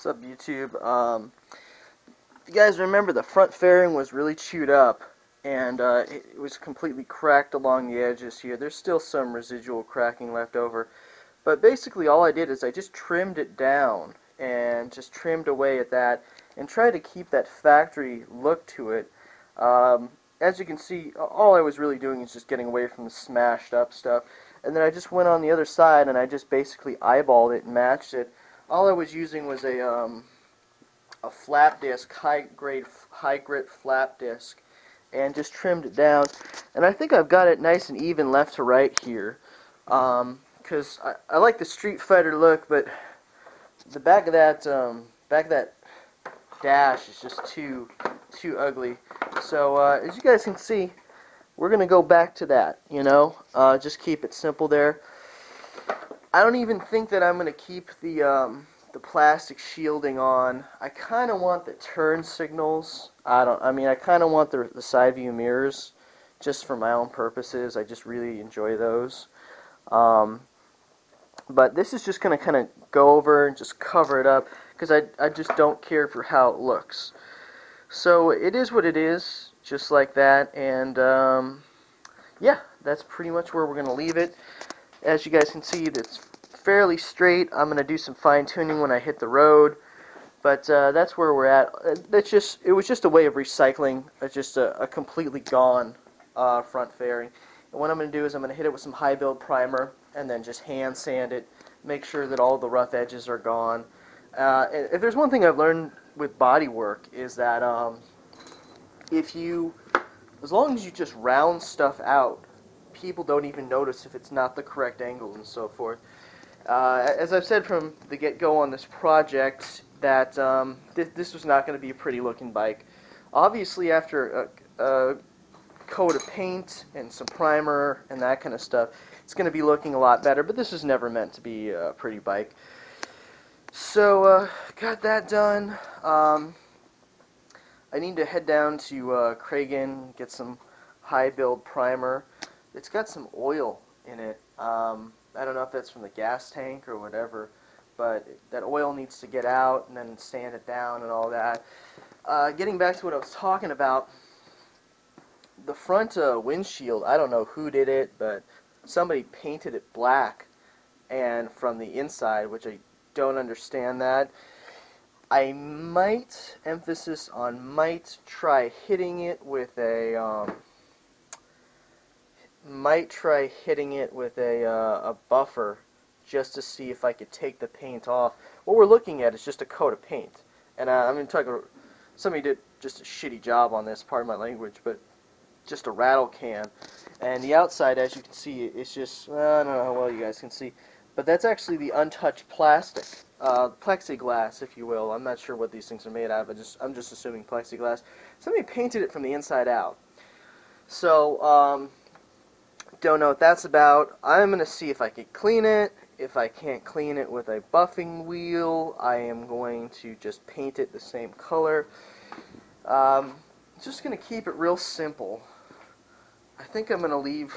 What's up, YouTube? If you guys remember, the front fairing was really chewed up, and it was completely cracked along the edges here. There's still some residual cracking left over, but basically all I did is I just trimmed it down and just trimmed away at that and tried to keep that factory look to it. As you can see, all I was really doing is just getting away from the smashed up stuff, and then I just went on the other side and I just basically eyeballed it and matched it. All I was using was a flap disc, high grit flap disc, and just trimmed it down. And I think I've got it nice and even left to right here, because I like the Street Fighter look, but the back of that dash is just too ugly. So as you guys can see, we're gonna go back to that. Just keep it simple there. I don't even think that I'm gonna keep the plastic shielding on. I kind of want the turn signals. I kind of want the side view mirrors just for my own purposes. I just really enjoy those. But this is just going to kind of go over and just cover it up because I just don't care for how it looks. So it is what it is, just like that. And yeah, that's pretty much where we're going to leave it. As you guys can see, it's fairly straight. I'm going to do some fine-tuning when I hit the road, but that's where we're at. It was just a way of recycling just a completely gone front fairing. And what I'm going to do is I'm going to hit it with some high build primer and then just hand sand it, make sure that all the rough edges are gone. If there's one thing I've learned with body work is that as long as you just round stuff out, people don't even notice if it's not the correct angle and so forth. As I've said from the get-go on this project, that this was not going to be a pretty-looking bike. Obviously, after a coat of paint and some primer and that kind of stuff, it's going to be looking a lot better, but this was never meant to be a pretty bike. So, got that done. I need to head down to Cragen, get some high-build primer. It's got some oil in it. I don't know if that's from the gas tank or whatever, but that oil needs to get out and then sand it down and all that. Getting back to what I was talking about, the front windshield, I don't know who did it, but somebody painted it black and from the inside, which I don't understand that. I might, emphasis on might, try hitting it with a a buffer just to see if I could take the paint off. What we're looking at is just a coat of paint, and I'm going to talk. Somebody did just a shitty job on this. Pardon my language, but just a rattle can. And the outside, as you can see, it's just I don't know how well you guys can see, but that's actually the untouched plastic, plexiglass, if you will. I'm not sure what these things are made out of. I'm just assuming plexiglass. Somebody painted it from the inside out. So don't know what that's about. I'm going to see if I can clean it. If I can't clean it with a buffing wheel, I am going to just paint it the same color. Just going to keep it real simple. I think I'm going to leave...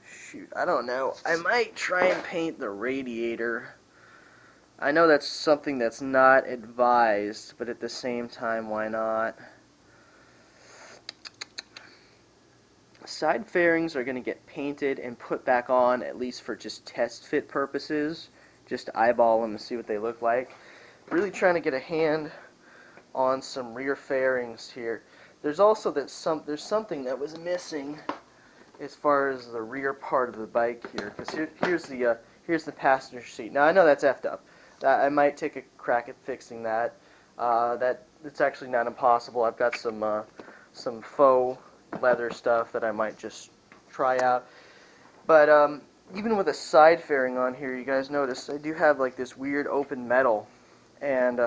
Shoot, I don't know. I might try and paint the radiator. I know that's something that's not advised, but at the same time, why not? Side fairings are going to get painted and put back on, at least for just test fit purposes, just to eyeball them and see what they look like. Really trying to get a hand on some rear fairings here. There's also there's something that was missing as far as the rear part of the bike here. Because here's the passenger seat. Now I know that's effed up. I might take a crack at fixing that. It's actually not impossible. I've got some faux leather stuff that I might just try out. But even with a side fairing on here, you guys notice I do have like this weird open metal, and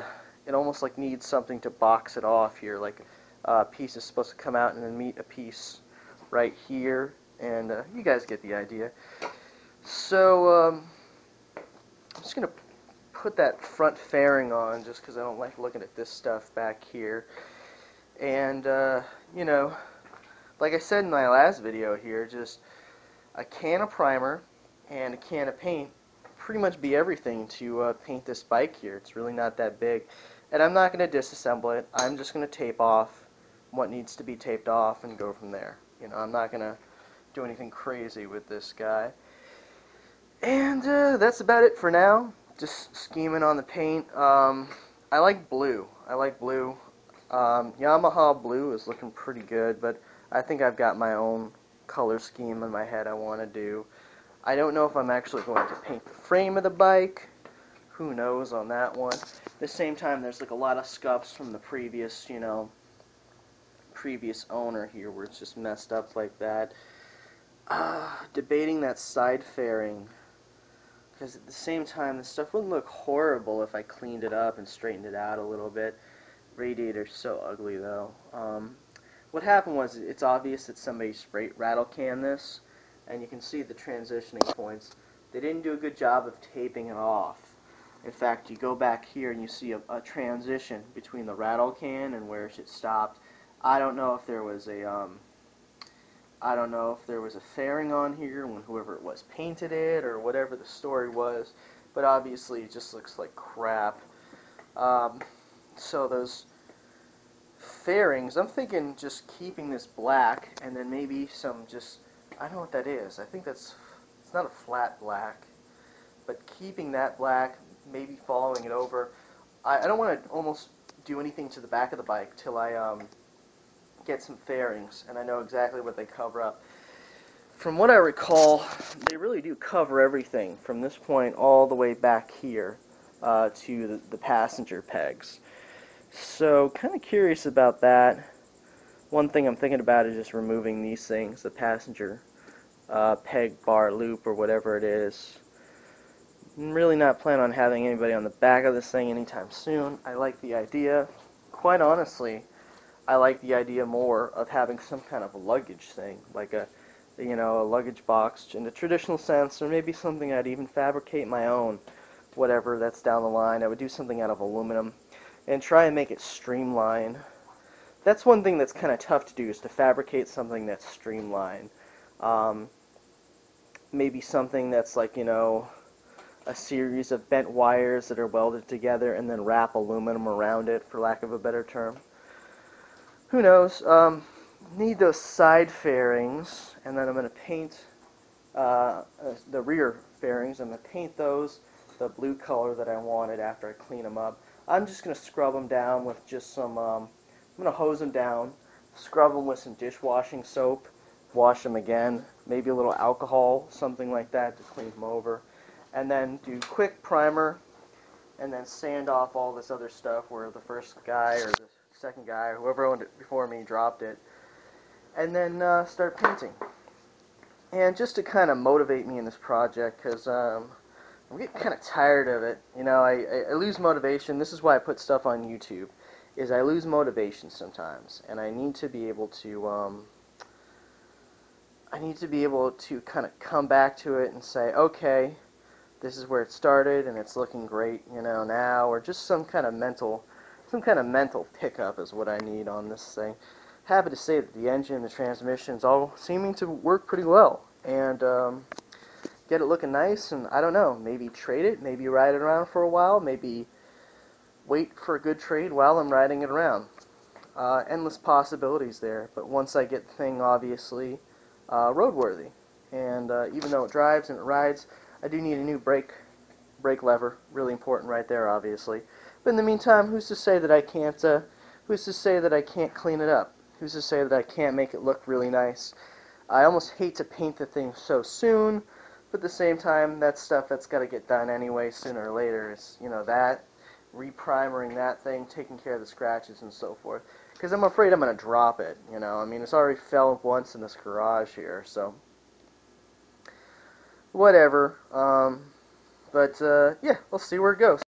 it almost like needs something to box it off here. Like a piece is supposed to come out and then meet a piece right here, and you guys get the idea. So I'm just gonna put that front fairing on just because I don't like looking at this stuff back here. And you know, like I said in my last video here, just a can of primer and a can of paint pretty much be everything to paint this bike here. It's really not that big. And I'm not going to disassemble it. I'm just going to tape off what needs to be taped off and go from there. You know, I'm not going to do anything crazy with this guy. And that's about it for now. Just scheming on the paint. I like blue. Yamaha blue is looking pretty good, but I think I've got my own color scheme in my head I want to do. I don't know if I'm actually going to paint the frame of the bike. Who knows on that one. At the same time, there's like a lot of scuffs from the previous, previous owner here where it's just messed up like that. Debating that side fairing, because at the same time, the stuff wouldn't look horrible if I cleaned it up and straightened it out a little bit. Radiator's so ugly though. What happened was, it's obvious that somebody sprayed rattle canned this, and you can see the transitioning points. They didn't do a good job of taping it off. In fact, you go back here and you see a transition between the rattle can and where it stopped. I don't know if there was a fairing on here when whoever it was painted it or whatever the story was, but obviously it just looks like crap. So those fairings, I'm thinking just keeping this black and then maybe some I don't know what that is. I think it's not a flat black, but keeping that black, maybe following it over. I don't want to almost do anything to the back of the bike till I get some fairings and I know exactly what they cover up. From what I recall, they really do cover everything from this point all the way back here to the passenger pegs. So, kind of curious about that. One thing I'm thinking about is just removing these things, the passenger peg bar loop or whatever it is. I'm really not planning on having anybody on the back of this thing anytime soon. I like the idea. Quite honestly, I like the idea more of having some kind of a luggage thing, like a luggage box in the traditional sense, or maybe something I'd even fabricate my own, whatever, that's down the line. I would do something out of aluminum and try and make it streamlined. That's one thing that's kind of tough to do, is to fabricate something that's streamlined. Maybe something that's like, a series of bent wires that are welded together and then wrap aluminum around it, for lack of a better term. Who knows? Need those side fairings, and then I'm going to paint the rear fairings. I'm going to paint those the blue color that I wanted after I clean them up. I'm just going to scrub them down with just some, I'm going to hose them down, scrub them with some dishwashing soap, wash them again, maybe a little alcohol, something like that to clean them over, and then do quick primer, and then sand off all this other stuff where the first guy or the second guy, or whoever owned it before me, dropped it, and then start painting. And just to kind of motivate me in this project, because I'm getting kind of tired of it. I lose motivation. This is why I put stuff on YouTube, is I lose motivation sometimes, and I need to be able to kind of come back to it and say, okay, this is where it started and it's looking great, now, or just some kind of mental pickup is what I need on this thing. Happy to say that the engine and the transmission's all seeming to work pretty well, and get it looking nice, and I don't know, maybe trade it, maybe ride it around for a while, maybe wait for a good trade while I'm riding it around. Endless possibilities there, but once I get the thing obviously roadworthy, and even though it drives and it rides, I do need a new brake lever, really important right there, obviously. But in the meantime, who's to say that I can't clean it up? Who's to say that I can't make it look really nice? I almost hate to paint the thing so soon, but at the same time, that's stuff that's got to get done anyway sooner or later. It's, that, reprimering that thing, taking care of the scratches and so forth. Because I'm afraid I'm going to drop it, I mean, it's already fell once in this garage here, so whatever. But yeah, we'll see where it goes.